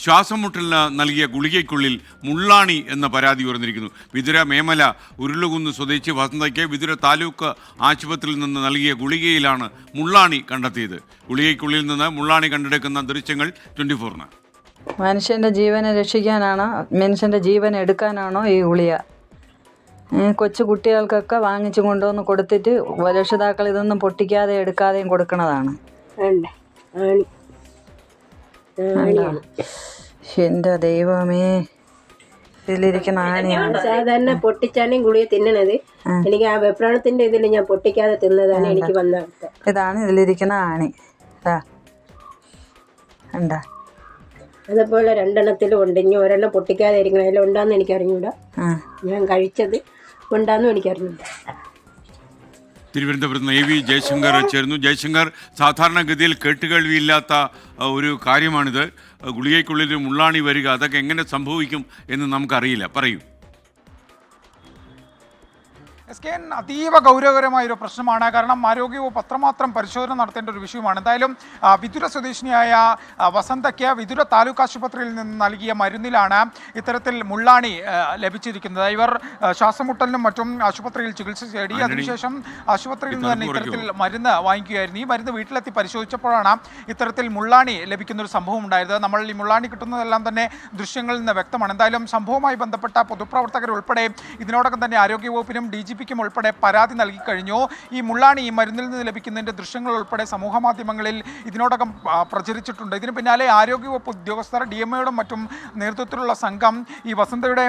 ശ്വാസം മുട്ടലിന് നൽകിയ ഗുളികയ്ക്കുള്ളിൽ മുള്ളാണി എന്ന പരാതി ഉയർന്നിരിക്കുന്നു. വിതുര മേമല ഉരുളുകുന്ന് സ്വദേശി വസന്തയ്ക്ക് വിതുര താലൂക്ക് ആശുപത്രിയിൽ നിന്ന് നൽകിയ ഗുളികയിലാണ് മുള്ളാണി കണ്ടെത്തിയത്. ഗുളികയ്ക്കുള്ളിൽ നിന്ന് മുള്ളാണി കണ്ടെടുക്കുന്ന ദൃശ്യങ്ങൾ 24-ന്. മനുഷ്യൻ്റെ ജീവനെ രക്ഷിക്കാനാണോ മനുഷ്യൻ്റെ ജീവൻ എടുക്കാനാണോ ഈ ഗുളിക? കൊച്ചു കുട്ടികൾക്കൊക്കെ വാങ്ങിച്ചു കൊണ്ടുവന്ന് കൊടുത്തിട്ട് രക്ഷിതാക്കൾ ഇതൊന്നും പൊട്ടിക്കാതെ എടുക്കാതെയും കൊടുക്കണതാണ്. എൻ്റെ ദൈവമേ, ഇതിലിരിക്കുന്ന ആണിയാണ്. സാധാരണ പൊട്ടിച്ചാണ് ഗുളിക തിന്നണത്. എനിക്ക് ആ വെപ്രാണത്തിന്റെ ഇതിൽ ഞാൻ പൊട്ടിക്കാതെ തിന്നതാണ് എനിക്ക് വന്ന അവസ്ഥ. ഇതാണ് ഇതിലിരിക്കുന്ന ആണി. എന്താ അതുപോലെ രണ്ടെണ്ണത്തിലും ഉണ്ട്. ഇനി ഒരെണ്ണം പൊട്ടിക്കാതെ ഇരിക്കണം. അതിൽ ഉണ്ടാന്ന് എനിക്ക് അറിഞ്ഞൂടാ. ഞാൻ കഴിച്ചത് ഉണ്ടാന്നും എനിക്ക് അറിഞ്ഞൂടാ. തിരുവനന്തപുരത്ത് നിന്ന് AV ജയശങ്കർ ചേർന്നു. ജയശങ്കർ, സാധാരണഗതിയിൽ കേട്ടുകേൾവിയില്ലാത്ത ഒരു കാര്യമാണിത്. ഗുളികയ്ക്കുള്ളിൽ മുള്ളാണി വരിക, അതൊക്കെ എങ്ങനെ സംഭവിക്കും എന്ന് നമുക്കറിയില്ല. പറയൂ. SKN അതീവ ഗൗരവകരമായൊരു പ്രശ്നമാണ്. കാരണം ആരോഗ്യവകുപ്പ് അത്രമാത്രം പരിശോധന നടത്തേണ്ട ഒരു വിഷയമാണ്. എന്തായാലും വിതുര സ്വദേശിനിയായ വസന്തയ്ക്ക് വിതുര താലൂക്ക് ആശുപത്രിയിൽ നിന്ന് നൽകിയ മരുന്നിലാണ് ഇത്തരത്തിൽ മുള്ളാണി ലഭിച്ചിരിക്കുന്നത്. ഇവർ ശ്വാസമുട്ടലിനും മറ്റും ആശുപത്രിയിൽ ചികിത്സ തേടി. അതിനുശേഷം ആശുപത്രിയിൽ നിന്ന് തന്നെ ഇത്തരത്തിൽ മരുന്ന് വാങ്ങിക്കുകയായിരുന്നു. ഈ മരുന്ന് വീട്ടിലെത്തി പരിശോധിച്ചപ്പോഴാണ് ഇത്തരത്തിൽ മുള്ളാണി ലഭിക്കുന്ന ഒരു സംഭവം ഉണ്ടായത്. നമ്മൾ ഈ മുള്ളാണി കിട്ടുന്നതെല്ലാം തന്നെ ദൃശ്യങ്ങളിൽ നിന്ന് വ്യക്തമാണ്. എന്തായാലും സംഭവവുമായി ബന്ധപ്പെട്ട പൊതുപ്രവർത്തകർ ഉൾപ്പെടെ ഇതിനോടകം തന്നെ ആരോഗ്യവകുപ്പിനും DGP ഉൾപ്പെടെ പരാതി നൽകി കഴിഞ്ഞു. ഈ മുള്ളാണി ഈ മരുന്നിൽ നിന്ന് ലഭിക്കുന്നതിന്റെ ദൃശ്യങ്ങൾ ഉൾപ്പെടെ സമൂഹ മാധ്യമങ്ങളിൽ ഇതിനോടകം പ്രചരിച്ചിട്ടുണ്ട്. ഇതിന് പിന്നാലെ ആരോഗ്യവകുപ്പ് ഉദ്യോഗസ്ഥർ DMAയുടെ മറ്റും നേതൃത്വത്തിലുള്ള സംഘം ഈ വസന്തയുടെ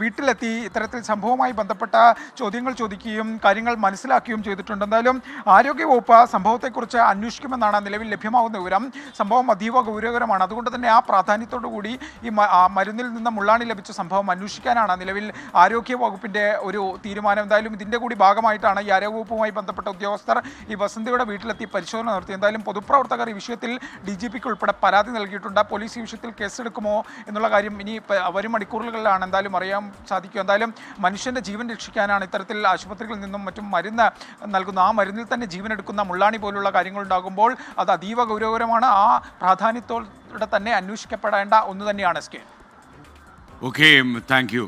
വീട്ടിലെത്തി ഇത്തരത്തിൽ സംഭവവുമായി ബന്ധപ്പെട്ട ചോദ്യങ്ങൾ ചോദിക്കുകയും കാര്യങ്ങൾ മനസ്സിലാക്കുകയും ചെയ്തിട്ടുണ്ട്. എന്തായാലും ആരോഗ്യവകുപ്പ് സംഭവത്തെക്കുറിച്ച് അന്വേഷിക്കുമെന്നാണ് നിലവിൽ ലഭ്യമാകുന്ന വിവരം. സംഭവം അതീവ ഗൗരവകരമാണ്. അതുകൊണ്ട് തന്നെ ആ പ്രാധാന്യത്തോടു കൂടി ഈ മരുന്നിൽ നിന്ന് മുള്ളാണി ലഭിച്ച സംഭവം അന്വേഷിക്കാനാണ് നിലവിൽ ആരോഗ്യവകുപ്പിന്റെ ഒരു തീരുമാനം. എന്തായാലും ഇതിൻ്റെ കൂടി ഭാഗമായിട്ടാണ് ഈ ആരോഗ്യവകുപ്പുമായി ബന്ധപ്പെട്ട ഉദ്യോഗസ്ഥർ ഈ വസന്തയുടെ വീട്ടിലെത്തി പരിശോധന നടത്തി. എന്തായാലും പൊതുപ്രവർത്തകർ ഈ വിഷയത്തിൽ DGPക്ക് ഉൾപ്പെടെ പരാതി നൽകിയിട്ടുണ്ട്. പോലീസ് ഈ വിഷയത്തിൽ കേസെടുക്കുമോ എന്നുള്ള കാര്യം ഇനി വരും മണിക്കൂറുകളിലാണ് എന്തായാലും അറിയാൻ സാധിക്കും. എന്തായാലും മനുഷ്യൻ്റെ ജീവൻ രക്ഷിക്കാനാണ് ഇത്തരത്തിൽ ആശുപത്രികളിൽ നിന്നും മറ്റും മരുന്ന് നൽകുന്ന ആ മരുന്നിൽ തന്നെ ജീവൻ എടുക്കുന്ന മുള്ളാണി പോലുള്ള കാര്യങ്ങൾ ഉണ്ടാകുമ്പോൾ അത് അതീവ ഗൗരവകരമാണ്. ആ പ്രാധാന്യത്തോടെ തന്നെ അന്വേഷിക്കപ്പെടേണ്ട ഒന്ന് തന്നെയാണ് SKN. Okay, thank you.